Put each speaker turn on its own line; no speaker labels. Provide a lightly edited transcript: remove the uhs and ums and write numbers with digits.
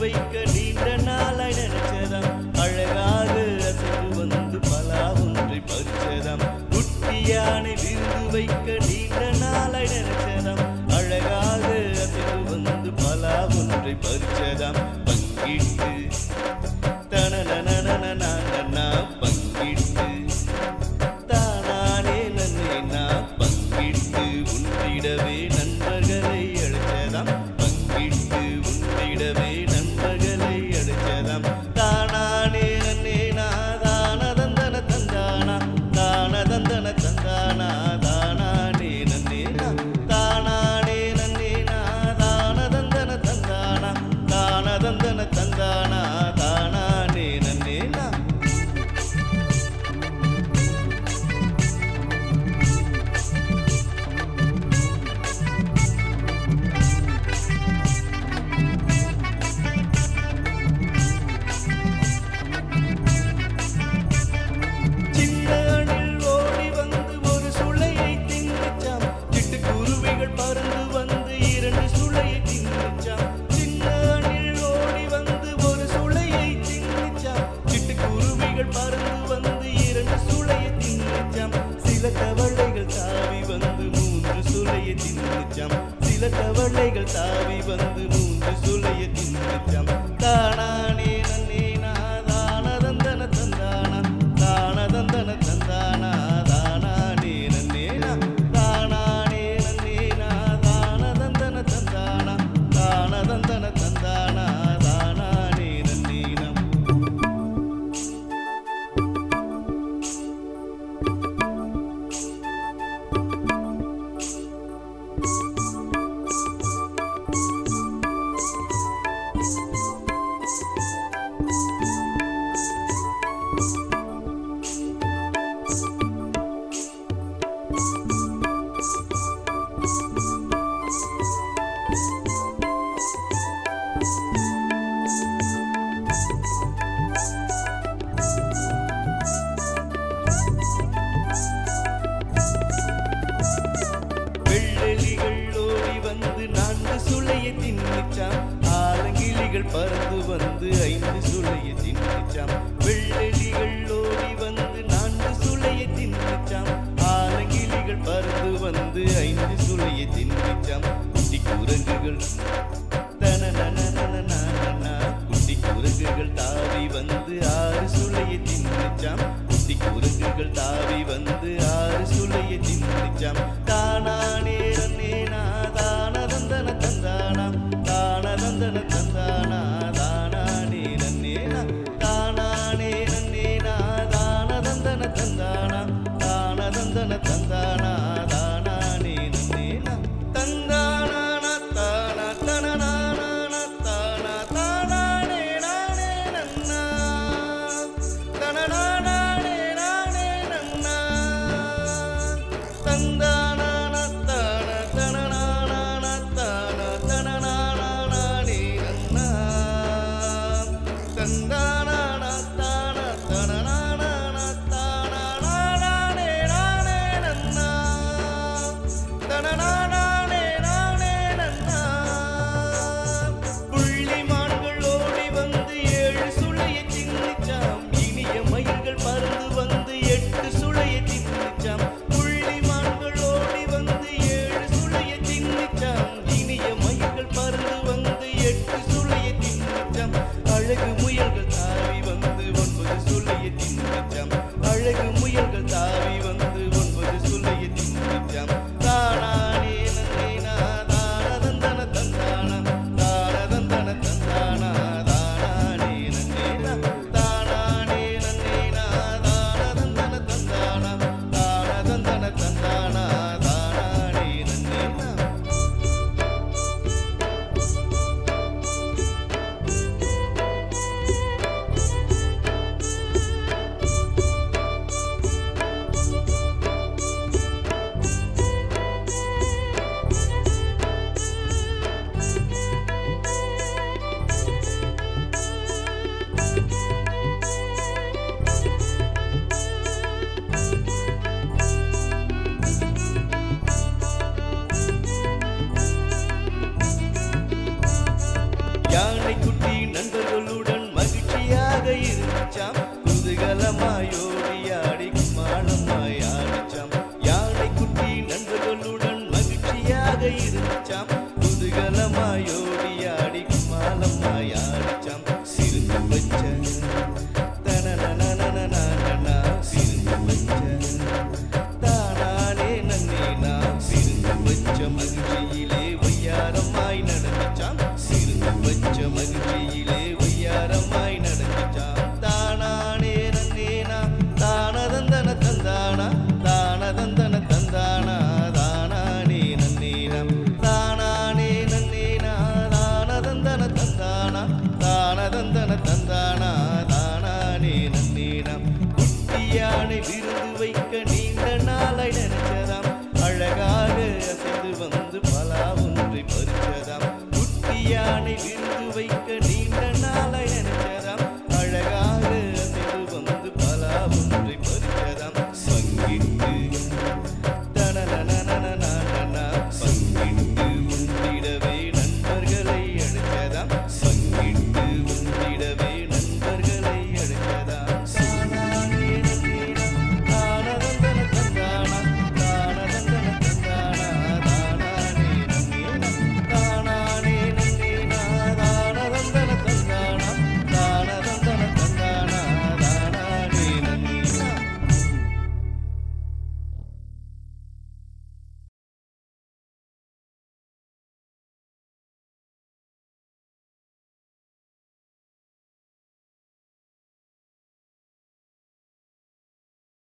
வைக்க நீண்ட நாளாய் நினைச்சதாம் அழகாக அசைந்து வந்து பலா ஒன்றை பறிச்சதாம் குட்டி யானை விருந்து வைக்க நீண்ட நாளாய் நினைச்சதாம் அழகாக அசைந்து வந்து பலா ஒன்றை பறிச்சதாம் பங்கிட்டு தனனனனனனனனா பங்கிட்டு தானானே நன்னேனா பங்கிட்டு உன்னிடவே நண்பர்களை அழைச்சதாம் பங்கிட்டு உன்னிடவே நண்பர்களை அழைச்சதாம் தானானே நன்னேனா தானதந்தன தந்தானா தானதந்தன தந்தானா தானானே நன்னேனா தானானே நன்னேனா தானதந்தன தந்தானா தானதந்தன தந்தானா தானானே நன்னேனா பறந்து வந்து இரண்டு சுளையை தின்னுச்சாம் சின்ன அணில் ஓடி வந்து ஒரு சுளையை தின்னுச்சாம் சிட்டுக்குருவிகள் பறந்து வந்து இரண்டு சுளையை தின்னுச்சாம் சில தவளைகள் தாவி வந்து மூன்று சுளையை தின்னுச்சாம் சில தவளைகள் தாவி வந்து மூன்று சுளையை தின்னுச்சாம் தானானே நன்னேனா தானதந்தன தந்தானா தானதந்தன தந்தானா தானானே நன்னேனா தானதந்தன தந்தானா தானானே நன்னேனம் நான்கு சுளையை தின்னுச்சாம் ஆலங்கிளிகள் பறந்து வந்து ஐந்து சுளையை தின்னுச்சாம் வெள்ளெலிகள் ஓடி வந்து நான்கு சுளையை தின்னுச்சாம் ஆலங்கிளிகள் பறந்து வந்து ஐந்து சுளையை தின்னுச்சாம் குட்டி குரங்குகள் தனனனனனனனா குட்டி குரங்குகள் தாவி வந்து ஆறு சுளையை தின்னுச்சாம் குட்டி குரங்குகள் தாவி வந்து ஆறு சுளையை தின்னுச்சாம் தானானே நன்னேனா தானதந்தன தந்தானா தானதந்தன தந்தானா தானானே நன்னேனா தானானே நன்னேனா தானதந்தன தந்தானா தானதந்தன தந்தானா தானானே நன்னேனா தந்தானா தானா தனனானா தானா தானானே நானே நன்னா நினைச்சாம் குதூகலமாய் ஓடி ஆடி கும்மாளமாய் ஆடிச்சாம் சிரித்து வச்ச தனனனனனனனனா சிரித்து வச்ச தானானே நன்னே நான் சிரித்து வச்ச மகிழ்ச்சியிலே ஒய்யாரமாய் நடந்துச்சாம் சிரித்து வச்ச மகிழ்ச்சியிலே ஒய்யாரமாய் நடந்துச்சாம் தானானே நன்னே நான் தானதந்தன தந்தானா தானதந்தன தந்தானா தானானே நன்னே நாம் தானானே நன்னே நான் தானதந்தன தந்தானா தானதந்தன தந்தானா தானானே நன்னே நாம் குட்டியானை விருந்து வைக்க நீண்ட நாளை நினைச்சதாம் அழகாக அசைந்து வந்து பலா ஒன்றை பறிச்சதாம்